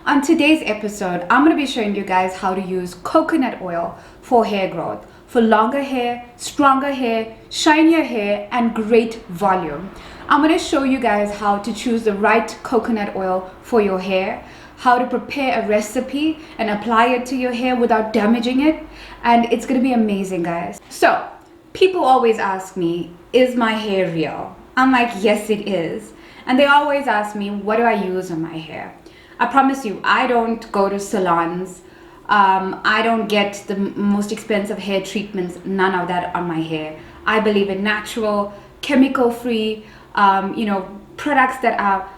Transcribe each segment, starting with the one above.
On today's episode, I'm going to be showing you guys how to use coconut oil for hair growth, for longer hair, stronger hair, shinier hair, and great volume. I'm going to show you guys how to choose the right coconut oil for your hair, how to prepare a recipe and apply it to your hair without damaging it, and it's going to be amazing, guys. So, people always ask me, is my hair real? I'm like, yes, it is. And they always ask me, what do I use on my hair? I promise you, I don't go to salons. I don't get the most expensive hair treatments, none of that on my hair. I believe in natural, chemical-free, products that are,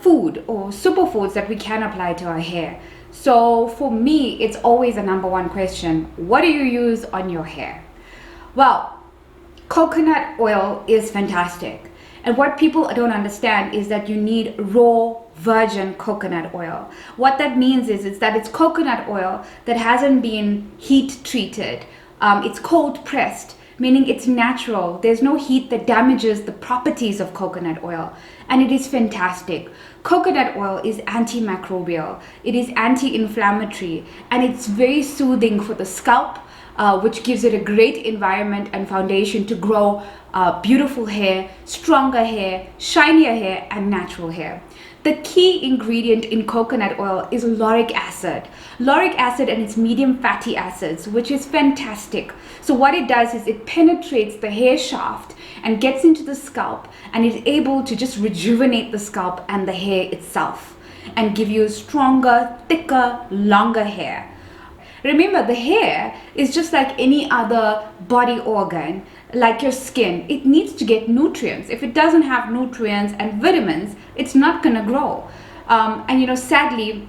food or superfoods that we can apply to our hair. So for me, it's always a number one question. What do you use on your hair? Well, coconut oil is fantastic. And what people don't understand is that you need raw virgin coconut oil. What that means is that it's coconut oil that hasn't been heat treated. It's cold pressed, meaning it's natural. There's no heat that damages the properties of coconut oil. And it is fantastic. Coconut oil is antimicrobial. It is anti-inflammatory. And it's very soothing for the scalp, which gives it a great environment and foundation to grow beautiful hair, stronger hair, shinier hair, and natural hair. The key ingredient in coconut oil is lauric acid. Lauric acid and its medium fatty acids, which is fantastic. So what it does is it penetrates the hair shaft and gets into the scalp and is able to just rejuvenate the scalp and the hair itself and give you stronger, thicker, longer hair. Remember, the hair is just like any other body organ, like your skin. It needs to get nutrients. If it doesn't have nutrients and vitamins, it's not gonna grow. Sadly,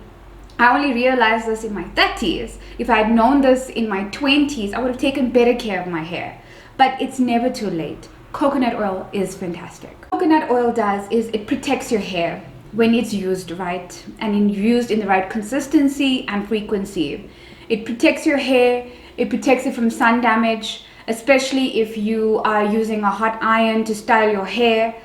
I only realized this in my 30s. If I had known this in my 20s, I would have taken better care of my hair. But it's never too late. Coconut oil is fantastic. Coconut oil does is it protects your hair when it's used right and used in the right consistency and frequency. It protects your hair, it protects it from sun damage, especially if you are using a hot iron to style your hair.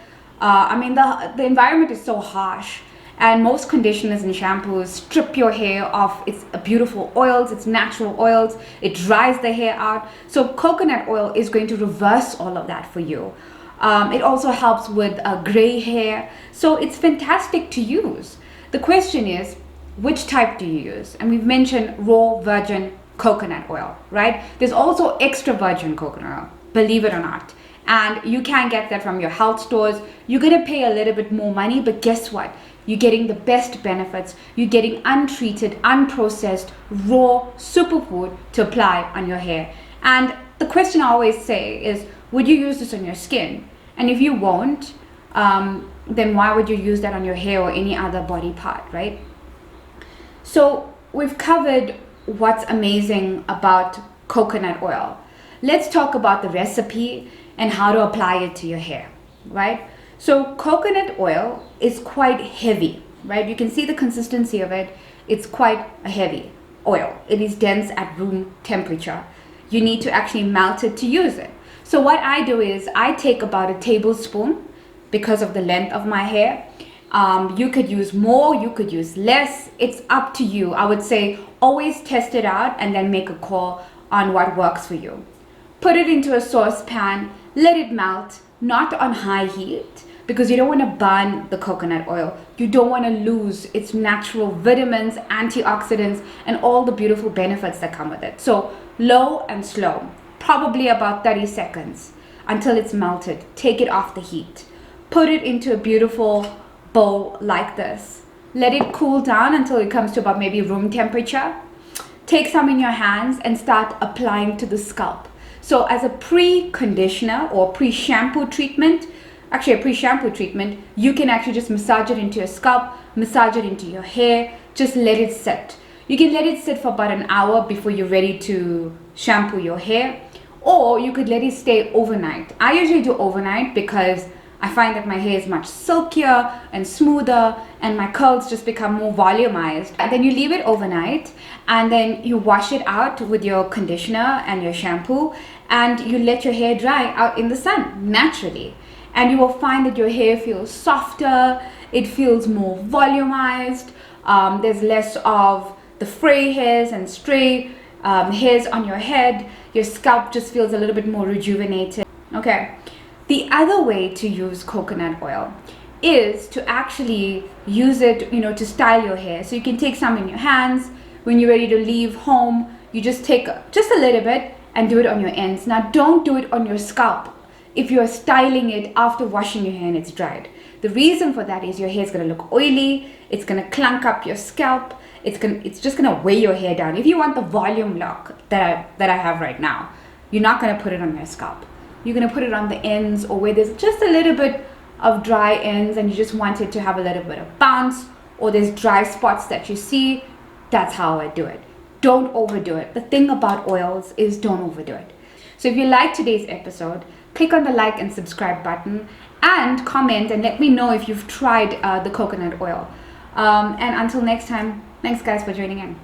The environment is so harsh, and most conditioners and shampoos strip your hair of its beautiful oils, its natural oils. It dries the hair out. So coconut oil is going to reverse all of that for you. It also helps with gray hair. So it's fantastic to use. The question is, which type do you use? And we've mentioned raw virgin coconut oil, right? There's also extra virgin coconut oil, believe it or not. And you can get that from your health stores. You're gonna pay a little bit more money, but guess what? You're getting the best benefits. You're getting untreated, unprocessed, raw superfood to apply on your hair. And the question I always say is, would you use this on your skin? And if you won't, then why would you use that on your hair or any other body part, right? So we've covered what's amazing about coconut oil. Let's talk about the recipe and how to apply it to your hair, right? So coconut oil is quite heavy, right? You can see the consistency of it. It's quite a heavy oil. It is dense at room temperature. You need to actually melt it to use it. So what I do is I take about a tablespoon because of the length of my hair. You could use more, you could use less. It's up to you. I would say always test it out and then make a call on what works for you. Put it into a saucepan, let it melt, not on high heat because you don't want to burn the coconut oil. You don't want to lose its natural vitamins, antioxidants, and all the beautiful benefits that come with it. So low and slow, probably about 30 seconds until it's melted. Take it off the heat. Put it into a beautiful bowl like this. Let it cool down until it comes to about maybe room temperature. Take some in your hands and start applying to the scalp. So as a pre-conditioner or pre-shampoo treatment, you can actually just massage it into your scalp, massage it into your hair, just let it sit. You can let it sit for about an hour before you're ready to shampoo your hair, or you could let it stay overnight. I usually do overnight because I find that my hair is much silkier and smoother and my curls just become more volumized. And then you leave it overnight and then you wash it out with your conditioner and your shampoo and you let your hair dry out in the sun naturally. And you will find that your hair feels softer, it feels more volumized, There's less of the fray hairs and stray hairs on your head. Your scalp just feels a little bit more rejuvenated. Okay, the other way to use coconut oil is to actually use it, to style your hair. So you can take some in your hands. When you're ready to leave home, you just take just a little bit and do it on your ends. Now, don't do it on your scalp if you're styling it after washing your hair and it's dried. The reason for that is your hair is going to look oily. It's going to clunk up your scalp. It's just going to weigh your hair down. If you want the volume look that I have right now, you're not going to put it on your scalp. You're going to put it on the ends, or where there's just a little bit of dry ends and you just want it to have a little bit of bounce, or there's dry spots that you see. That's how I do it. Don't overdo it. The thing about oils is don't overdo it. So if you like today's episode, click on the like and subscribe button and comment and let me know if you've tried the coconut oil. And until next time, thanks guys for joining in.